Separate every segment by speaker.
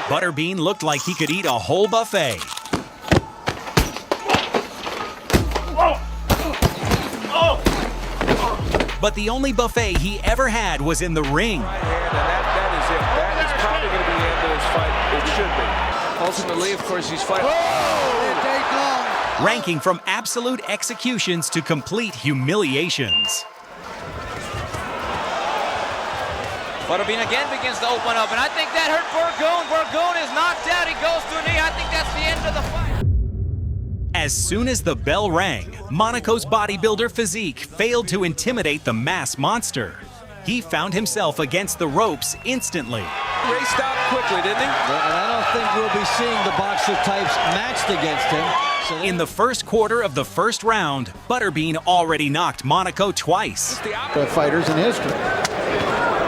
Speaker 1: Butterbean looked like he could eat a whole buffet. But the only buffet he ever had was in the ring.
Speaker 2: That is it. That is probably going to be the end of this fight. It should be. Ultimately, of course, he's fighting.
Speaker 1: Ranking from absolute executions to complete humiliations.
Speaker 3: Butterbean again begins to open up, and I think that hurt Burgoon. Burgoon is knocked out. He goes to a knee. I think that's the end of the fight.
Speaker 1: As soon as the bell rang, Monaco's bodybuilder physique failed to intimidate the mass monster. He found himself against the ropes instantly.
Speaker 2: Raced out quickly, didn't he?
Speaker 4: And I don't think we'll be seeing the boxer types matched against him.
Speaker 1: In the first quarter of the first round, Butterbean already knocked Monaco twice.
Speaker 5: The fighters in history.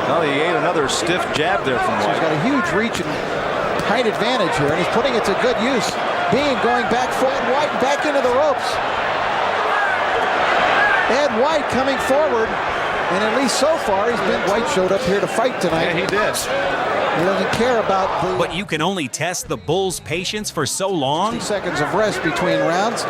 Speaker 6: Well, he ate another stiff jab there from White.
Speaker 5: He's got a huge reach and height advantage here, and he's putting it to good use. Bean going back forward, White back into the ropes. Ed White coming forward, and at least so far he's been. White showed up here to fight tonight.
Speaker 6: Yeah, he did.
Speaker 5: He doesn't care about the.
Speaker 1: But you can only test the bull's patience for so long.
Speaker 5: 2 seconds of rest between rounds.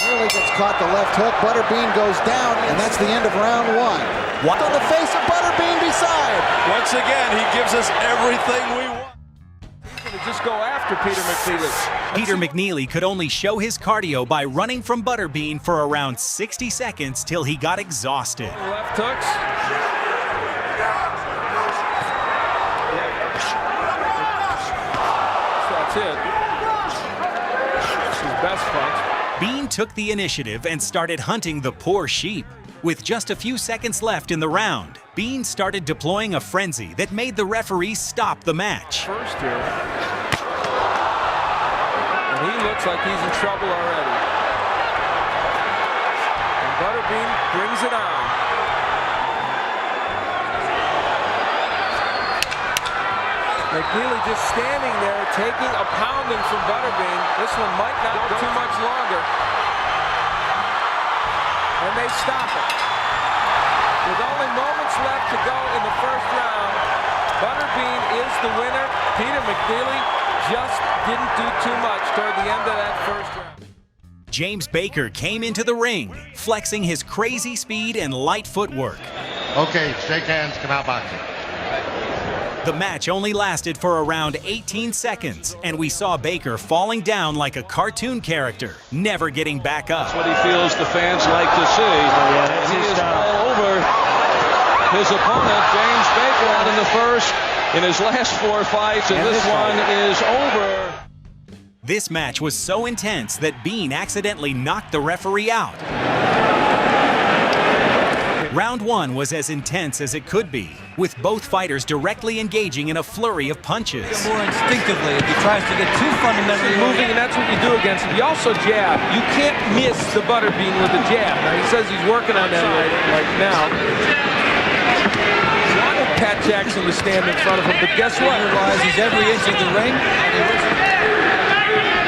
Speaker 5: Nearly gets caught the left hook. Butterbean goes down, and that's the end of round 1.
Speaker 1: What?
Speaker 5: On the face of Butterbean beside.
Speaker 6: Once again, he gives us everything we want.
Speaker 2: Just go after Peter McNeely.
Speaker 1: Peter McNeely could only show his cardio by running from Butterbean for around 60 seconds till he got exhausted.
Speaker 2: Left hooks. That's it. That's his best punch.
Speaker 1: Bean took the initiative and started hunting the poor sheep. With just a few seconds left in the round, Bean started deploying a frenzy that made the referee stop the match.
Speaker 2: First here. And he looks like he's in trouble already. And Butterbean brings it on. McNeely just standing there taking a pounding from Butterbean. This one might not go too much longer. And they stop it. With only moments left to go in the first round, Butterbean is the winner. Peter McNeely just didn't do too much toward the end of that first round.
Speaker 1: James Baker came into the ring, flexing his crazy speed and light footwork.
Speaker 7: Okay, shake hands, come out boxing.
Speaker 1: The match only lasted for around 18 seconds, and we saw Baker falling down like a cartoon character, never getting back up.
Speaker 8: That's what he feels the fans like to see. He is all over his opponent, James Baker, out in the first in his last 4 fights, and this one is over.
Speaker 1: This match was so intense that Bean accidentally knocked the referee out. Round 1 was as intense as it could be, with both fighters directly engaging in a flurry of punches.
Speaker 4: More instinctively, if he tries to get too fundamentally
Speaker 2: Moving, and that's what you do against him. You also jab. You can't miss the Butterbean with a jab. Now, he says he's working on that right now. He wanted Pat Jackson to stand in front of him, but guess what?
Speaker 4: He realizes every inch of the ring.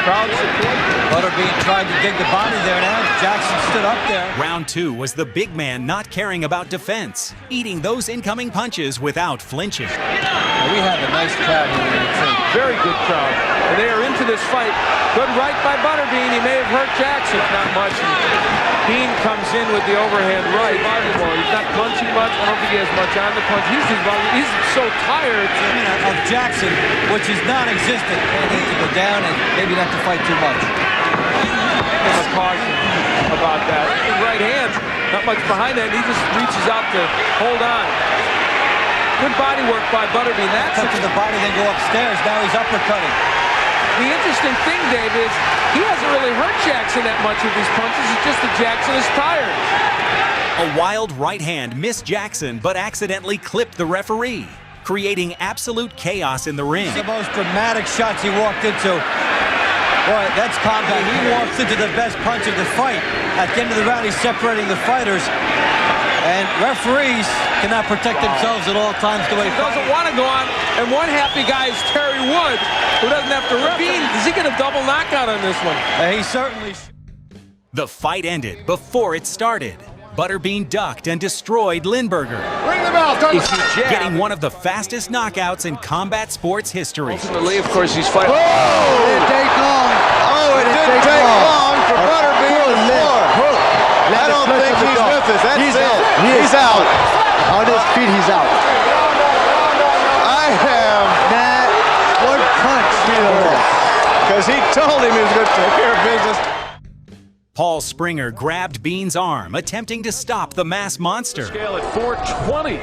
Speaker 2: Crowd support.
Speaker 4: Butterbean tried to dig the body there now. Jackson stood up there.
Speaker 1: Round 2 was the big man not caring about defense, eating those incoming punches without flinching.
Speaker 4: We have a nice crowd here.
Speaker 2: Very good crowd. And they are into this fight. Good right by Butterbean. He may have hurt Jackson, not much. Bean comes in with the overhand right. He's not punching much. I don't think he has much on the punch. He's so tired
Speaker 4: Of Jackson, which is non-existent. He needs to go down and maybe not to fight too much.
Speaker 2: Give him a caution about that. Right hand, not much behind that. He just reaches out to hold on. Good body work by Butterbean. That's
Speaker 4: Took to the body, then go upstairs. Now he's uppercutting.
Speaker 2: the interesting thing, Dave, is he hasn't really hurt Jackson that much with these punches. It's just that Jackson is tired.
Speaker 1: A wild right hand missed Jackson, but accidentally clipped the referee, creating absolute chaos in the ring.
Speaker 4: The most dramatic shots he walked into. Boy, that's combat. He walks into the best punch of the fight. At the end of the round, he's separating the fighters. And referees cannot protect themselves at all times the way
Speaker 2: He doesn't want to go on. And one happy guy is Terry Wood, who doesn't have to ref. Is he get a double knockout on this one?
Speaker 4: He certainly.
Speaker 1: The fight ended before it started. Butterbean ducked and destroyed Lindberger,
Speaker 7: Ring the bell. Start the
Speaker 1: getting one of the fastest knockouts in combat sports history.
Speaker 2: Ultimately, of course, he's fighting.
Speaker 5: It didn't take long.
Speaker 6: Oh, it didn't take long for Butterbean to score. I don't think he's with us. That's it. He's out.
Speaker 5: On his feet, he's out.
Speaker 6: I have.
Speaker 5: That one punch.
Speaker 6: Because he told him he was going to take care of business.
Speaker 1: Paul Springer grabbed Bean's arm, attempting to stop the mass monster.
Speaker 8: Scale at 420.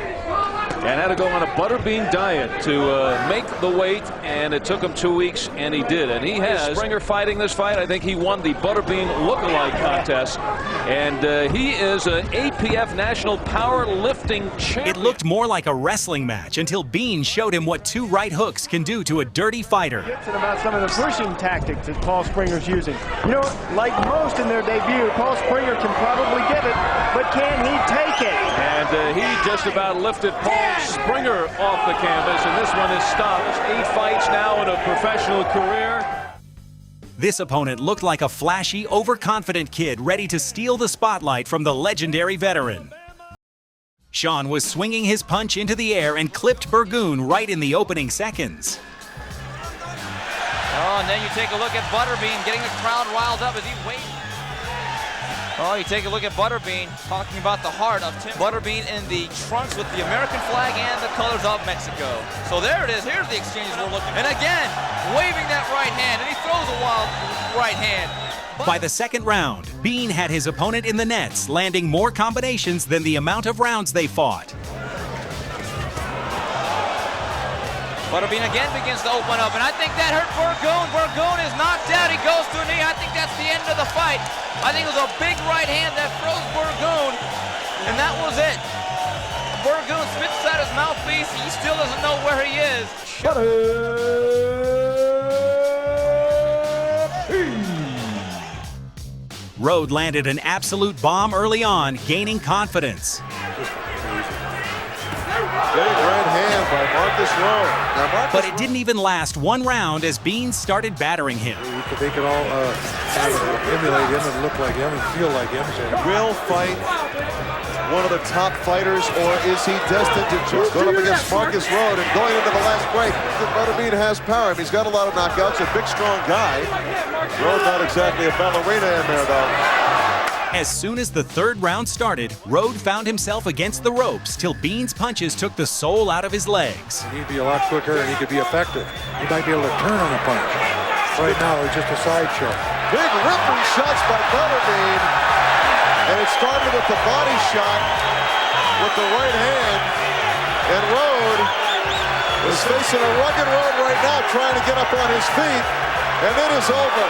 Speaker 8: And had to go on a Butterbean diet to make the weight, and it took him 2 weeks, and he did. And he has Springer fighting this fight. I think he won the Butterbean look-alike contest, and he is an APF National Powerlifting Champion.
Speaker 1: It looked more like a wrestling match until Bean showed him what 2 right hooks can do to a dirty fighter.
Speaker 9: About some of the pushing tactics that Paul Springer's using. You know, like most in their debut, Paul Springer can probably give it, but can he take it?
Speaker 8: And he just about lifted Paul Springer off the canvas, and this one is stopped. 8 fights now in a professional career.
Speaker 1: This opponent looked like a flashy, overconfident kid ready to steal the spotlight from the legendary veteran. Sean was swinging his punch into the air and clipped Burgoon right in the opening seconds.
Speaker 3: Oh, and then you take a look at Butterbean getting the crowd riled up as he waits. Oh, you take a look at Butterbean talking about the heart of Tim Butterbean in the trunks with the American flag and the colors of Mexico. So there it is. Here's the exchanges we're looking at. And again, waving that right hand, and he throws a wild right hand.
Speaker 1: By the second round, Bean had his opponent in the nets, landing more combinations than the amount of rounds they fought.
Speaker 3: Butterbean again begins to open up, and I think that hurt Burgoon. Burgoon is knocked out. He goes to a knee. I think that's the end of the fight. I think it was a big right hand that froze Burgoon, and that was it. Burgoon spits out his mouthpiece. He still doesn't know where he is.
Speaker 1: Rode landed an absolute bomb early on, gaining confidence.
Speaker 6: Big right hand by Marcus Rode.
Speaker 1: But it didn't even last 1 round as Bean started battering him.
Speaker 10: They could all emulate him and look like him and feel like him.
Speaker 6: Will fight one of the top fighters, or is he destined to just go up against Marcus Rode? And going into the last break, Butterbean has power. He's got a lot of knockouts, a big, strong guy. Rode not exactly a ballerina in there, though.
Speaker 1: As soon as the 3rd round started, Rode found himself against the ropes till Bean's punches took the soul out of his legs.
Speaker 10: He'd be a lot quicker and he could be effective. He might be able to turn on a punch. Right now, it's just a sideshow.
Speaker 6: Big ripping shots by Butterbean. And it started with the body shot with the right hand. And Rode is facing a rugged road right now, trying to get up on his feet. And it is over.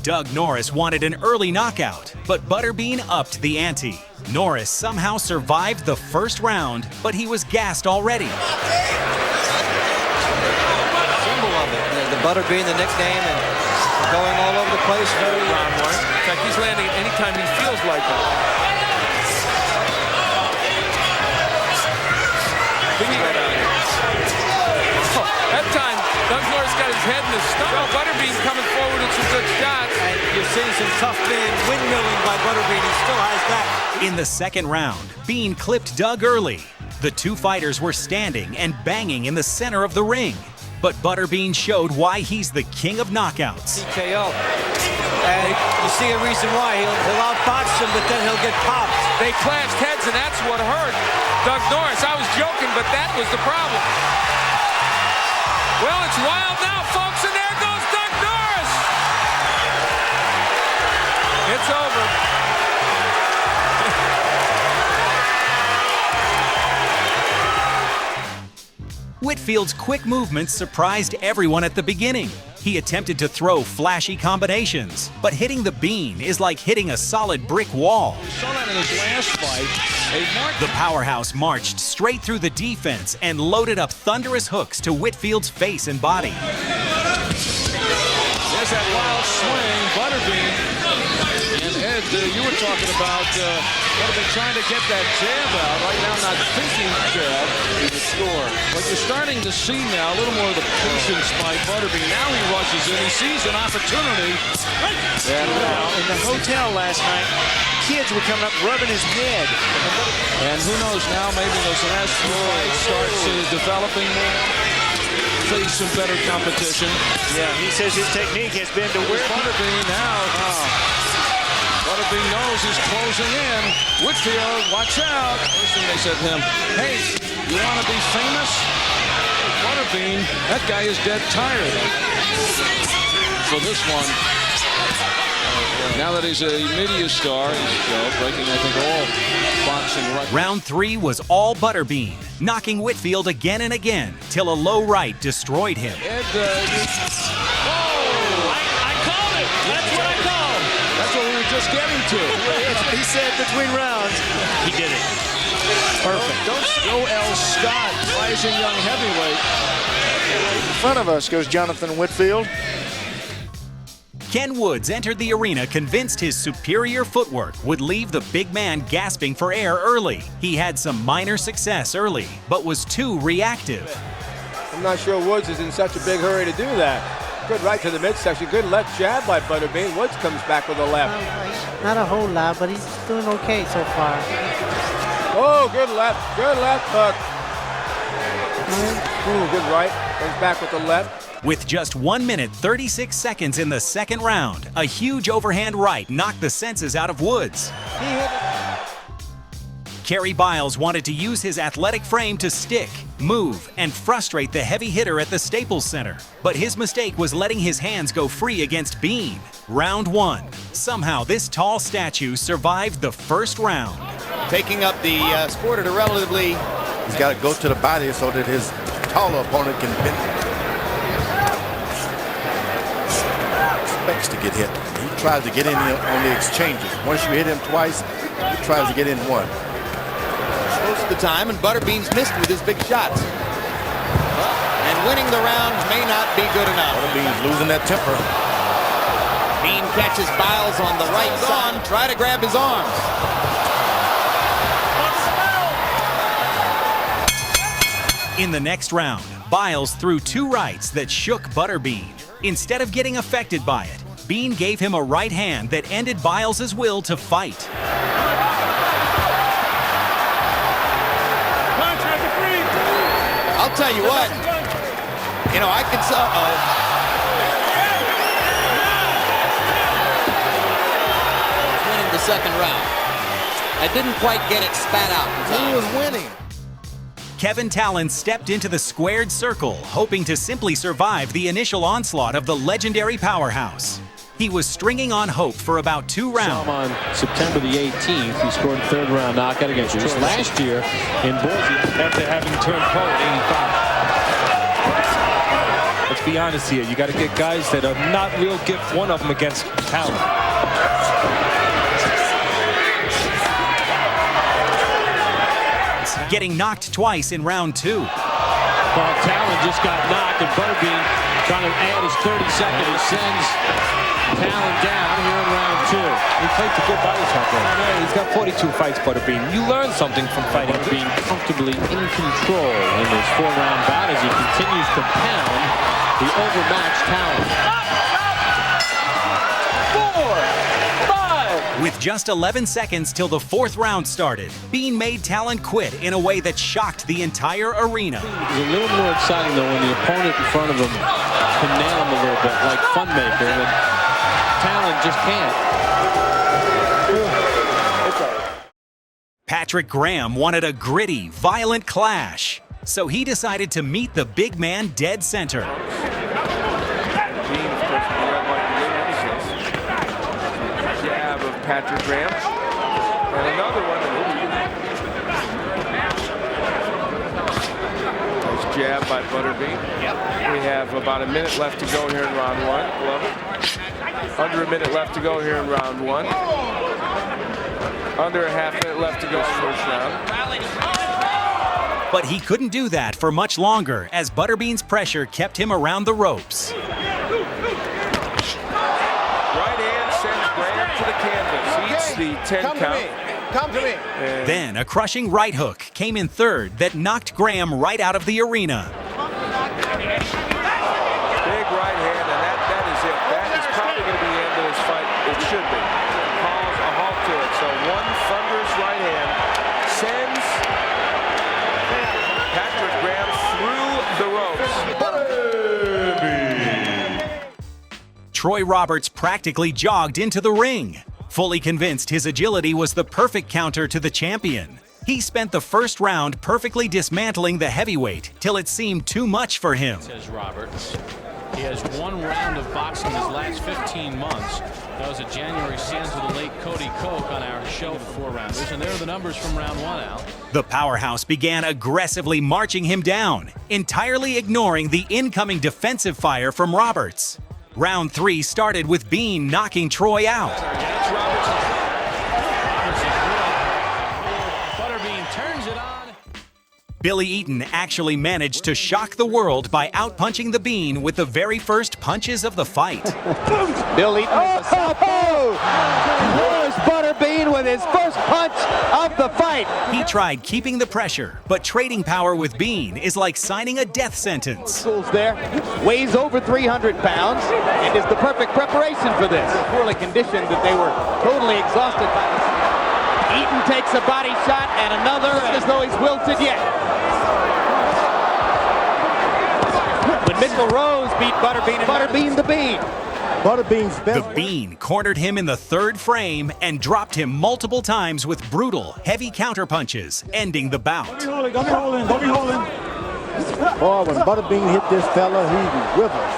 Speaker 1: Doug Norris wanted an early knockout, but Butterbean upped the ante. Norris somehow survived the 1st round, but he was gassed already.
Speaker 4: Symbol of it, the Butterbean, the nickname, and going all over the place. Very
Speaker 2: round 1. In fact, he's landing anytime he feels like it. That time, Doug Norris got his head in his stomach. Butterbean coming forward with some good shots.
Speaker 4: And you're seeing some tough windmilling by Butterbean. He still has that.
Speaker 1: In the 2nd round, Bean clipped Doug early. The 2 fighters were standing and banging in the center of the ring. But Butterbean showed why he's the king of knockouts.
Speaker 4: TKO. And you see a reason why. He'll outbox him, but then he'll get popped.
Speaker 2: They clashed heads, and that's what hurt Doug Norris. I was joking, but that was the problem. Well, it's wild now, folks, and there goes Doug Norris. It's over.
Speaker 1: Whitfield's quick movements surprised everyone at the beginning. He attempted to throw flashy combinations, but hitting the Bean is like hitting a solid brick wall.
Speaker 8: We saw that in his last fight.
Speaker 1: The powerhouse marched straight through the defense and loaded up thunderous hooks to Whitfield's face and body.
Speaker 8: There's that wild swing, Butterbean, and Ed, you were talking about Butterbean trying to get that jab out. Right now, not thinking jab, he would score. But you're starting to see now a little more of the patience by Butterbean. Now he rushes in. He sees an opportunity.
Speaker 9: And now, in the hotel last night, kids were coming up rubbing his head.
Speaker 8: And who knows now, maybe those last few fights starts developing more. Face some better competition.
Speaker 9: Yeah, he says his technique has been to where
Speaker 8: Butterbean now. Butterbean knows he's closing in. Whitfield, watch out. First thing they said to him, hey, you want to be famous? Butterbean, that guy is dead tired. For this one, now that he's a media star, he's breaking, I think, all boxing records.
Speaker 1: Round 3 was all Butterbean, knocking Whitfield again and again, till a low right destroyed him.
Speaker 8: Ed, I called it. That's what I called. That's what we were just getting to.
Speaker 9: he said between rounds. He did it.
Speaker 8: Perfect. Joel Scott, rising young heavyweight.
Speaker 9: In front of us goes Jonathan Whitfield.
Speaker 1: Ken Woods entered the arena convinced his superior footwork would leave the big man gasping for air early. He had some minor success early, but was too reactive.
Speaker 2: I'm not sure Woods is in such a big hurry to do that. Good right to the midsection. Good left jab by Butterbean. Woods comes back with a left.
Speaker 11: Not a whole lot, but he's doing okay so far.
Speaker 2: Oh, good left hook. Ooh, good right. Comes back with the left.
Speaker 1: With just 1 minute 36 seconds in the second round, a huge overhand right knocked the senses out of Woods.
Speaker 2: He hit it.
Speaker 1: Kerry Biles wanted to use his athletic frame to stick, move, and frustrate the heavy hitter at the Staples Center. But his mistake was letting his hands go free against Bean. Round 1. Somehow this tall statue survived the first round.
Speaker 12: Taking up the sport at a relatively...
Speaker 7: He's got to go to the body so that his taller opponent can bend. Expects to get hit. He tries to get in on the exchanges. Once you hit him twice, he tries to get in one.
Speaker 12: Most of the time, and Butterbean's missed with his big shots. And winning the round may not be good enough.
Speaker 7: Butterbean's losing that temper.
Speaker 12: Bean catches Biles on the right side. Try to grab his arms.
Speaker 1: In the next round, Biles threw 2 rights that shook Butterbean. Instead of getting affected by it, Bean gave him a right hand that ended Biles' will to fight.
Speaker 12: I'll tell you what, I can winning the second round. I didn't quite get it spat out.
Speaker 5: He was winning.
Speaker 1: Kevin Talon stepped into the squared circle, hoping to simply survive the initial onslaught of the legendary powerhouse. He was stringing on hope for about 2 rounds.
Speaker 13: On September the 18th, he scored a third-round knockout against Troy last year in Boise after having turned pro at 85. Let's be honest here. You got to get guys that are not real gift. One of them against Talon.
Speaker 1: Getting knocked twice in round 2.
Speaker 13: Well, Talon just got knocked, and Butterbean trying to add his 30 seconds. He sends Talon down here in round 2.
Speaker 9: He played the good body shot there. He's got 42 fights, Butterbean. You learn something from fighting.
Speaker 13: Being comfortably in control in this 4-round bout as he continues to pound the overmatched Talon.
Speaker 9: 4, 5.
Speaker 1: With just 11 seconds till the 4th round started, Bean made Talon quit in a way that shocked the entire arena.
Speaker 13: It's a little more exciting, though, when the opponent in front of him can nail him a little bit, like Funmaker, and Talon just can't.
Speaker 1: Patrick Graham wanted a gritty, violent clash, so he decided to meet the big man dead center.
Speaker 2: Bean, of course, with the red, white, and blue emphasis. Jab of Patrick Graham. And another one. Nice jab by Butterbean. We have about a minute left to go here in round 1. Love it. Under a minute left to go here in round 1. Under a half minute left to go in the first round.
Speaker 1: But he couldn't do that for much longer as Butterbean's pressure kept him around the ropes.
Speaker 2: Right hand sends Graham to the canvas. He the 10
Speaker 12: Come
Speaker 2: count.
Speaker 12: to me. Come to me.
Speaker 2: And
Speaker 1: Then a crushing right hook came in third that knocked Graham right out of the arena.
Speaker 2: big right hand, and that is it. That is probably going to be the end of this fight. It should be. Calls a halt to it. So one thunderous right hand sends Patrick Graham through the ropes.
Speaker 1: Troy Roberts practically jogged into the ring, fully convinced his agility was the perfect counter to the champion. He spent the first round perfectly dismantling the heavyweight till it seemed too much for him.
Speaker 13: Says Roberts. He has one round of boxing his last 15 months. That was at January stands with the late Cody Koch on our show, the 4-rounders. And there are the numbers from round 1, Al.
Speaker 1: The powerhouse began aggressively marching him down, entirely ignoring the incoming defensive fire from Roberts. Round 3 started with Bean knocking Troy out.
Speaker 13: Butterbean turns it on.
Speaker 1: Billy Eaton actually managed to shock the world by outpunching the Bean with the very first punches of the fight.
Speaker 12: Bill Eaton is a Where's Butterbean with his first punch of the fight?
Speaker 1: He tried keeping the pressure, but trading power with Bean is like signing a death sentence.
Speaker 12: Schools there, weighs over 300 pounds, and is the perfect preparation for this. Poorly conditioned that they were totally exhausted by this. Eaton takes a body shot and another as though he's wilted yet. When Mitchell Rose beat Butterbean and Butterbean the Bean.
Speaker 10: Butterbean's best.
Speaker 1: The Bean cornered him in the third frame and dropped him multiple times with brutal, heavy counterpunches, ending the bout.
Speaker 10: Don't be holding. Boy, when Butterbean hit this fella, he was with us.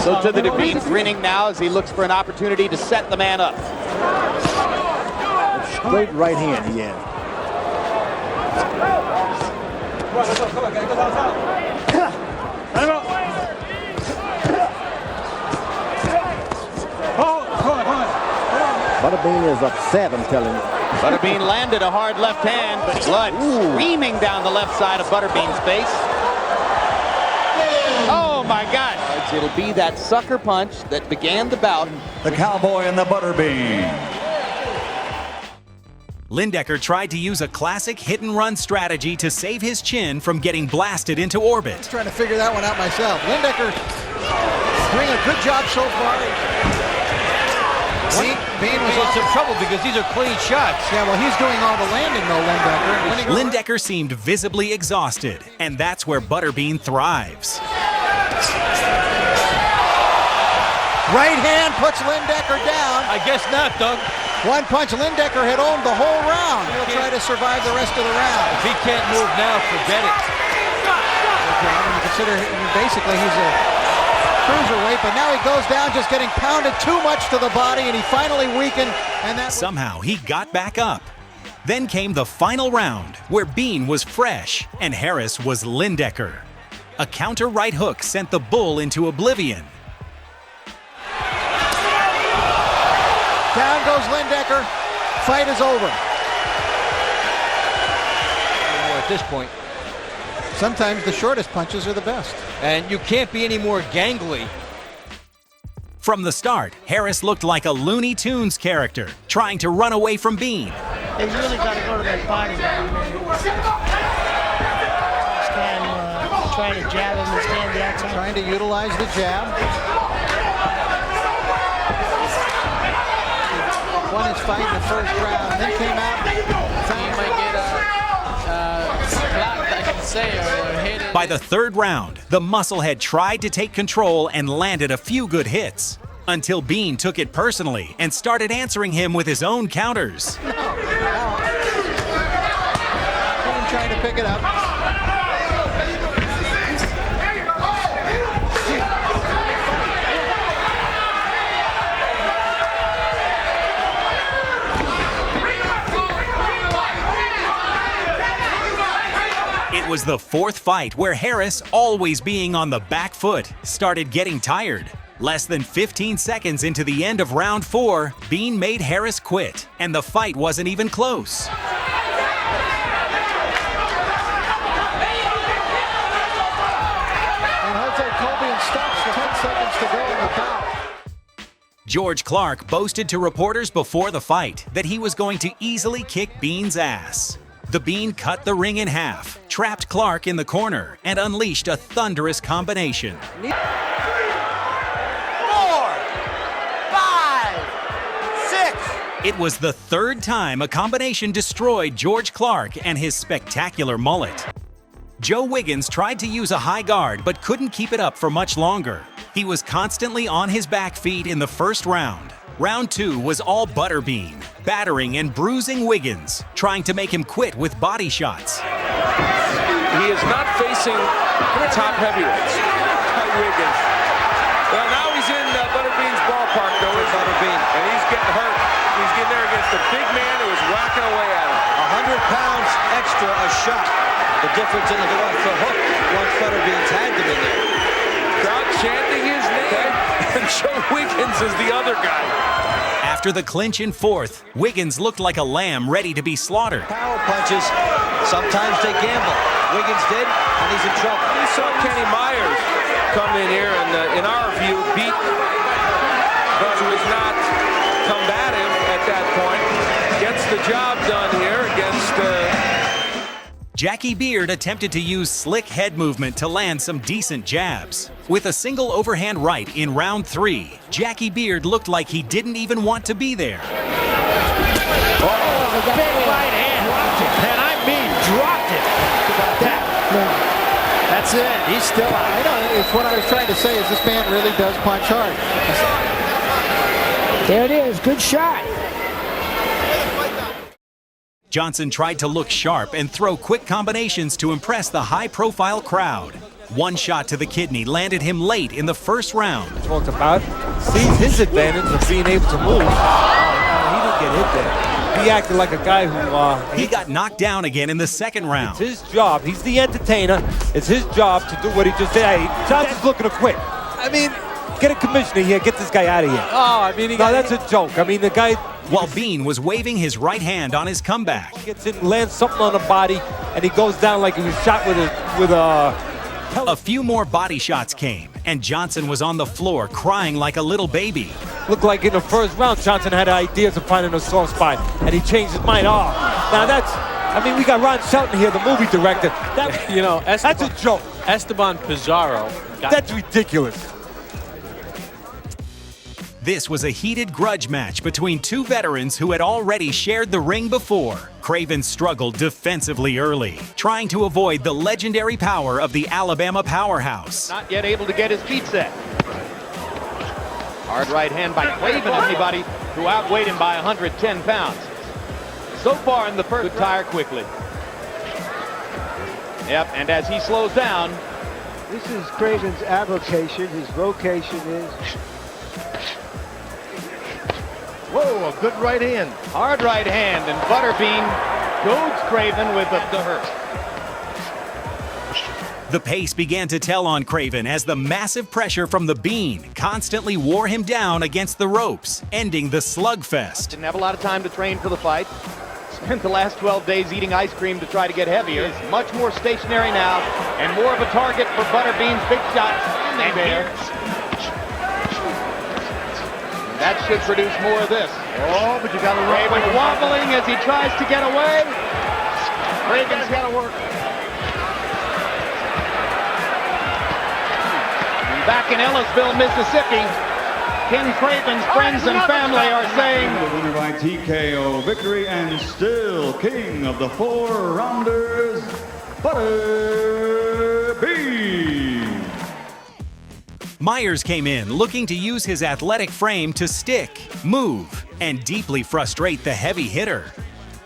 Speaker 12: So to the Bean grinning now as he looks for an opportunity to set the man up.
Speaker 10: Straight right hand he had. Butterbean is upset, I'm telling you.
Speaker 12: Butterbean landed a hard left hand, but blood streaming down the left side of Butterbean's face. Oh my gosh! It'll be that sucker punch that began the bout.
Speaker 14: The Cowboy and the Butterbean.
Speaker 1: Lindecker tried to use a classic hit-and-run strategy to save his chin from getting blasted into orbit.
Speaker 5: Trying to figure that one out myself. Lindecker doing a good job so far. Bean was in some trouble because these are clean shots. Yeah, well, he's doing all the landing though, Lindecker.
Speaker 1: Lindecker seemed visibly exhausted, and that's where Butterbean thrives.
Speaker 5: Right hand puts Lindecker down. I guess not, Doug. One punch, Lindecker had owned the whole round. He'll try to survive the rest of the round. If he can't move now, forget it. Okay, I mean, consider basically he's a cruiserweight, but now he goes down just getting pounded too much to the body, and he finally weakened. And that
Speaker 1: somehow he got back up. Then came the final round, where Bean was fresh and Harris was Lindecker. A counter right hook sent the Bull into oblivion.
Speaker 5: Down goes Lindecker. Fight is over.
Speaker 15: At this point.
Speaker 5: Sometimes the shortest punches are the best.
Speaker 15: And you can't be any more gangly.
Speaker 1: From the start, Harris looked like a Looney Tunes character, trying to run away from Bean.
Speaker 11: They really got to go to that body. Trying to jab him and stand the outside.
Speaker 5: Trying to utilize the jab. Won his fight in the first round, then came out.
Speaker 1: By the third round, the musclehead tried to take control and landed a few good hits, until Bean took it personally and started answering him with his own counters.
Speaker 5: Bean trying to pick it up.
Speaker 1: It was the fourth fight where Harris, always being on the back foot, started getting tired. Less than 15 seconds into the end of round 4, Bean made Harris quit, and the fight wasn't even close.
Speaker 5: And Jose Colby stops 10 seconds to go in the bout.
Speaker 1: George Clark boasted to reporters before the fight that he was going to easily kick Bean's ass. The Bean cut the ring in half, trapped Clark in the corner, and unleashed a thunderous combination.
Speaker 5: 4, 5, 6.
Speaker 1: It was the third time a combination destroyed George Clark and his spectacular mullet. Joe Wiggins tried to use a high guard but couldn't keep it up for much longer. He was constantly on his back feet in the first round. Round 2 was all Butterbean, battering and bruising Wiggins, trying to make him quit with body shots.
Speaker 2: He is not facing top heavyweights. Wiggins. Well, now he's in Butterbean's ballpark, though. It's Butterbean. And he's getting hurt. He's getting there against the big man who was whacking away at him.
Speaker 4: 100 pounds extra a shot. The difference in the hook once Butterbean's had them in there.
Speaker 2: Crowd chanting his name. And Joe Wiggins is the other guy.
Speaker 1: After the clinch in fourth, Wiggins looked like a lamb ready to be slaughtered.
Speaker 4: Power punches, sometimes they gamble. Wiggins did, and he's in trouble.
Speaker 2: We saw Kenny Myers come in here and, in our view, beat, but was not combative at that point. Gets the job done here against...
Speaker 1: Jackie Beard attempted to use slick head movement to land some decent jabs. With a single overhand right in round 3, Jackie Beard looked like he didn't even want to be there.
Speaker 10: Oh, big right hand. Dropped it. And I mean dropped it. That's it. He's still out. I know. It's what I was trying to say is this man really does punch hard. There it is. Good shot.
Speaker 1: Johnson tried to look sharp and throw quick combinations to impress the high-profile crowd. One shot to the kidney landed him late in the first round.
Speaker 16: Talked about sees his advantage of being able to move. He didn't get hit there. He acted like a guy who...
Speaker 1: he got knocked down again in the second round.
Speaker 16: It's his job. He's the entertainer. It's his job to do what he just did. Hey, Johnson's looking to quit. I mean, get a commissioner here. Get this guy out of here.
Speaker 2: Oh, I mean...
Speaker 16: that's a joke. I mean, the guy...
Speaker 1: While Bean was waving his right hand on his comeback.
Speaker 16: He gets in, lands something on the body, and he goes down like he was shot with a...
Speaker 1: A few more body shots came, and Johnson was on the floor crying like a little baby.
Speaker 16: Looked like in the first round, Johnson had ideas of finding a soft spot, and he changed his mind. Oh, now that's... I mean, we got Ron Shelton here, the movie director. That,
Speaker 13: you know,
Speaker 16: that's a joke.
Speaker 13: Esteban Pizarro.
Speaker 16: That's ridiculous.
Speaker 1: This was a heated grudge match between two veterans who had already shared the ring before. Craven struggled defensively early, trying to avoid the legendary power of the Alabama powerhouse.
Speaker 12: Not yet able to get his feet set. Hard right hand by Craven, anybody who outweighed him by 110 pounds. So far in the first, good tire quickly. Yep, and as he slows down.
Speaker 10: This is Craven's avocation. His vocation is... Whoa, a good right hand.
Speaker 12: Hard right hand, and Butterbean goads Craven with the hurt.
Speaker 1: The pace began to tell on Craven as the massive pressure from the Bean constantly wore him down against the ropes, ending the slugfest.
Speaker 12: Didn't have a lot of time to train for the fight. Spent the last 12 days eating ice cream to try to get heavier. He's much more stationary now, and more of a target for Butterbean's big shots. And that should produce more of this.
Speaker 10: Oh, but you got to run.
Speaker 12: Craven wobbling as he tries to get away. Craven's got to work. Back in Ellisville, Mississippi, Ken Craven's friends and family are saying...
Speaker 14: The winner by TKO victory and still king of the 4-rounders, Butterbean.
Speaker 1: Myers came in looking to use his athletic frame to stick, move, and deeply frustrate the heavy hitter.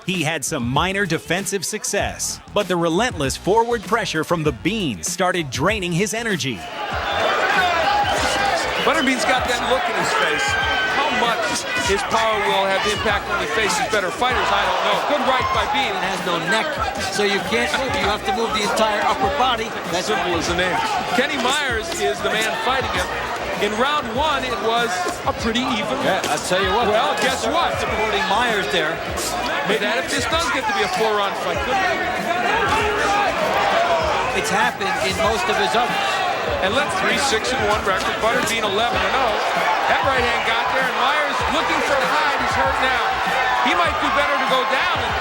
Speaker 1: He had some minor defensive success, but the relentless forward pressure from the Bean started draining his energy.
Speaker 2: Butterbean's got that look in his face. How much his power will have impact when he faces better fighters, I don't know. Good right by Bean.
Speaker 15: It has no neck, so you can't move. You have to move the entire upper body.
Speaker 2: That's simple as the name. Kenny Myers is the man fighting him. In round 1, it was a pretty even.
Speaker 15: Yeah, I'll tell you what.
Speaker 2: Well, guess what?
Speaker 15: Supporting Myers there.
Speaker 2: Maybe that if this does get to be a 4-round fight, couldn't it?
Speaker 15: It's happened in most of his others.
Speaker 2: and let 3-6-1 record. Butterbean 11-0. That right hand got there, and Myers looking for a hide. He's hurt now. He might do better to go down and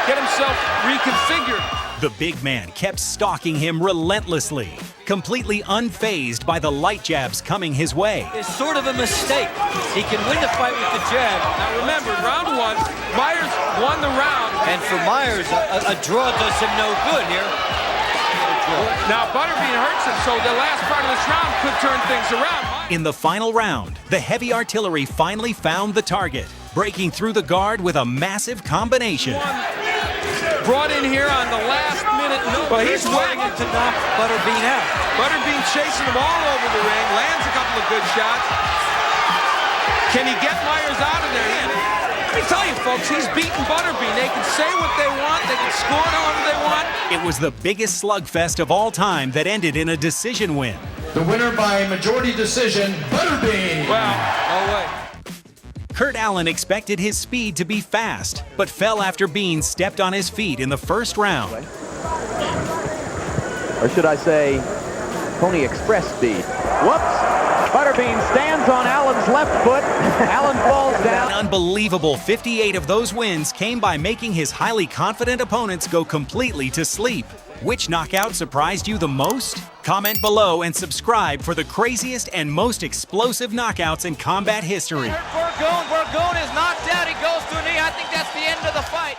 Speaker 2: get himself reconfigured.
Speaker 1: The big man kept stalking him relentlessly, completely unfazed by the light jabs coming his way.
Speaker 4: It's sort of a mistake. He can win the fight with the jab.
Speaker 2: Now remember, round one, Myers won the round.
Speaker 4: And for Myers, a draw does him no good here.
Speaker 2: Now Butterbean hurts him, so the last part of this round could turn things around.
Speaker 1: In the final round, the heavy artillery finally found the target, breaking through the guard with a massive combination.
Speaker 2: Brought in here on the last minute. Well, he's waiting
Speaker 4: to knock Butterbean out.
Speaker 2: Butterbean chasing him all over the ring, lands a couple of good shots. Can he get Myers out of there? Let me tell you, folks, he's beaten Butterbean. They can say what they want. They can score however they want.
Speaker 1: It was the biggest slugfest of all time that ended in a decision win.
Speaker 17: The winner by majority decision, Butterbean.
Speaker 2: Wow, no way.
Speaker 1: Kurt Allen expected his speed to be fast, but fell after Bean stepped on his feet in the first round.
Speaker 12: Or should I say, Pony Express speed. Whoops! Butterbean stands on Allen's left foot. Allen falls down.
Speaker 1: An unbelievable 58 of those wins came by making his highly confident opponents go completely to sleep. Which knockout surprised you the most? Comment below and subscribe for the craziest and most explosive knockouts in combat history.
Speaker 3: Burgoon is knocked out. He goes to a knee. I think that's the end of the fight.